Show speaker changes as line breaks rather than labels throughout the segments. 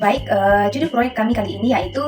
Baik, judul proyek kami kali ini yaitu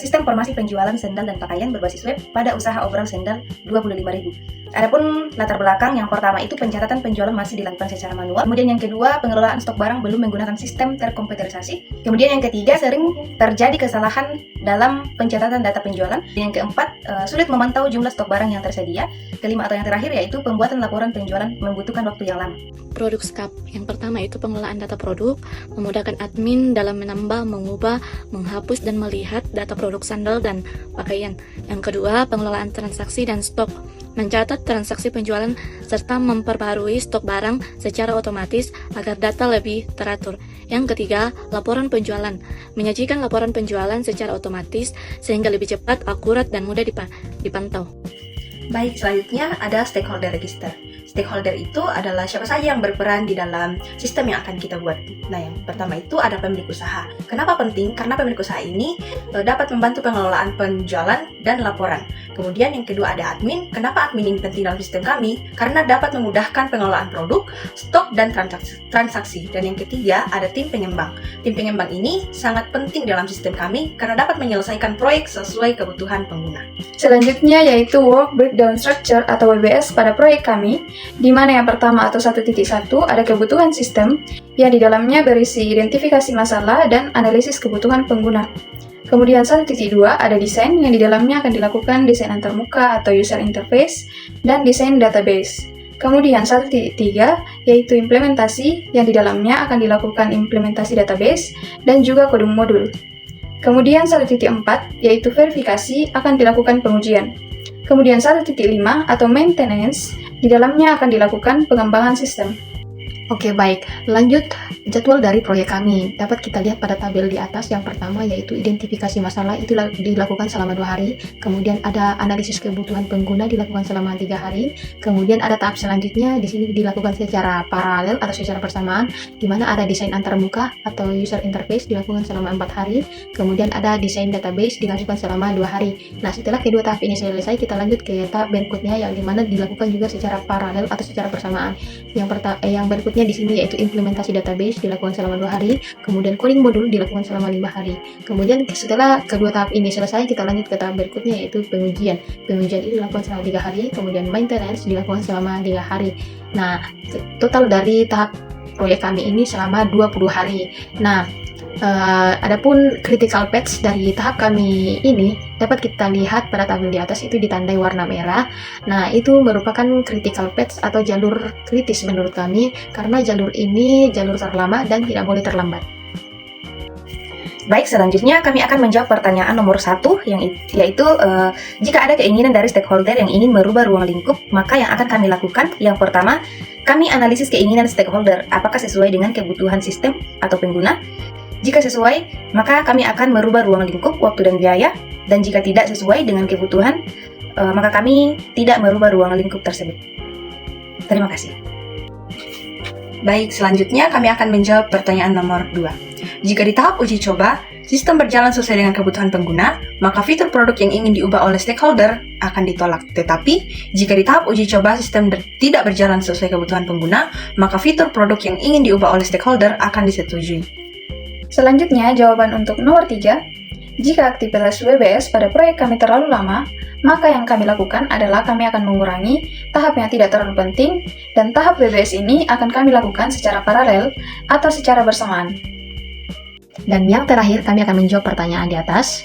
sistem formasi penjualan sendal dan pakaian berbasis web pada usaha overall sendal 25.000. Adapun latar belakang yang pertama itu pencatatan penjualan masih dilakukan secara manual. Kemudian yang kedua, pengelolaan stok barang belum menggunakan sistem terkomputerisasi. Kemudian yang ketiga, sering terjadi kesalahan dalam pencatatan data penjualan. Dan yang keempat, sulit memantau jumlah stok barang yang tersedia. Kelima atau yang terakhir yaitu pembuatan laporan penjualan membutuhkan waktu yang lama.
Produk SCAP. Yang pertama itu pengelolaan data produk, memudahkan admin dalam menambah, mengubah, menghapus, dan melihat data produk sandal dan pakaian. Yang kedua, pengelolaan transaksi dan stok, mencatat transaksi penjualan serta memperbarui stok barang secara otomatis agar data lebih teratur. Yang ketiga, laporan penjualan, menyajikan laporan penjualan secara otomatis sehingga lebih cepat, akurat, dan mudah dipantau.
Baik, selanjutnya ada stakeholder register. Stakeholder itu adalah siapa saja yang berperan di dalam sistem yang akan kita buat. Nah, yang pertama itu ada pemilik usaha. Kenapa penting? Karena pemilik usaha ini dapat membantu pengelolaan penjualan dan laporan. Kemudian yang kedua ada admin. Kenapa admin ini penting dalam sistem kami? Karena dapat memudahkan pengelolaan produk, stok, dan transaksi. Dan yang ketiga ada tim pengembang. Tim pengembang ini sangat penting dalam sistem kami karena dapat menyelesaikan proyek sesuai kebutuhan pengguna.
Selanjutnya yaitu Work Breakdown Structure atau WBS pada proyek kami, di mana yang pertama atau 1.1 ada kebutuhan sistem yang di dalamnya berisi identifikasi masalah dan analisis kebutuhan pengguna. Kemudian 1.2 ada desain yang di dalamnya akan dilakukan desain antarmuka atau user interface dan desain database. Kemudian 1.3 yaitu implementasi yang di dalamnya akan dilakukan implementasi database dan juga kode modul. Kemudian 1.4 yaitu verifikasi akan dilakukan pengujian. Kemudian 1.5 atau maintenance, di dalamnya akan dilakukan pengembangan sistem.
Oke, baik. Lanjut jadwal dari proyek kami. Dapat kita lihat pada tabel di atas. Yang pertama yaitu identifikasi masalah, itu dilakukan selama 2 hari. Kemudian ada analisis kebutuhan pengguna dilakukan selama 3 hari. Kemudian ada tahap selanjutnya, di sini dilakukan secara paralel atau secara bersamaan, di mana ada desain antarmuka atau user interface dilakukan selama 4 hari. Kemudian ada desain database dilakukan selama 2 hari. Nah, setelah kedua tahap ini selesai, kita lanjut ke tahap berikutnya yang dimana dilakukan juga secara paralel atau secara bersamaan. Yang berikutnya di sini yaitu implementasi database dilakukan selama 2 hari, kemudian coding modul dilakukan selama 5 hari. Kemudian setelah kedua tahap ini selesai, kita lanjut ke tahap berikutnya yaitu pengujian. Pengujian ini dilakukan selama 3 hari, kemudian maintenance dilakukan selama 3 hari. Nah, total dari tahap proyek kami ini selama 20 hari. Nah, adapun critical path dari tahap kami ini dapat kita lihat pada tabel di atas, itu ditandai warna merah. Nah, itu merupakan critical path atau jalur kritis menurut kami, karena jalur ini jalur terlama dan tidak boleh terlambat.
Baik, selanjutnya kami akan menjawab pertanyaan nomor 1 yaitu jika ada keinginan dari stakeholder yang ingin merubah ruang lingkup, maka yang akan kami lakukan yang pertama, kami analisis keinginan stakeholder apakah sesuai dengan kebutuhan sistem atau pengguna. Jika sesuai, maka kami akan merubah ruang lingkup, waktu dan biaya, dan jika tidak sesuai dengan kebutuhan, maka kami tidak merubah ruang lingkup tersebut. Terima kasih.
Baik, selanjutnya kami akan menjawab pertanyaan nomor 2. Jika di tahap uji coba, sistem berjalan sesuai dengan kebutuhan pengguna, maka fitur produk yang ingin diubah oleh stakeholder akan ditolak. Tetapi, jika di tahap uji coba sistem tidak berjalan sesuai kebutuhan pengguna, maka fitur produk yang ingin diubah oleh stakeholder akan disetujui.
Selanjutnya, jawaban untuk nomor 3. Jika aktivitas WBS pada proyek kami terlalu lama, maka yang kami lakukan adalah kami akan mengurangi tahap yang tidak terlalu penting, dan tahap WBS ini akan kami lakukan secara paralel atau secara bersamaan.
Dan yang terakhir, kami akan menjawab pertanyaan di atas.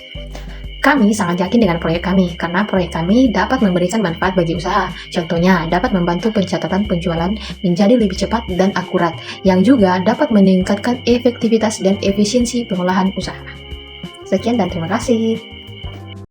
Kami sangat yakin dengan proyek kami, karena proyek kami dapat memberikan manfaat bagi usaha. Contohnya, dapat membantu pencatatan penjualan menjadi lebih cepat dan akurat, yang juga dapat meningkatkan efektivitas dan efisiensi pengolahan usaha. Sekian dan terima kasih.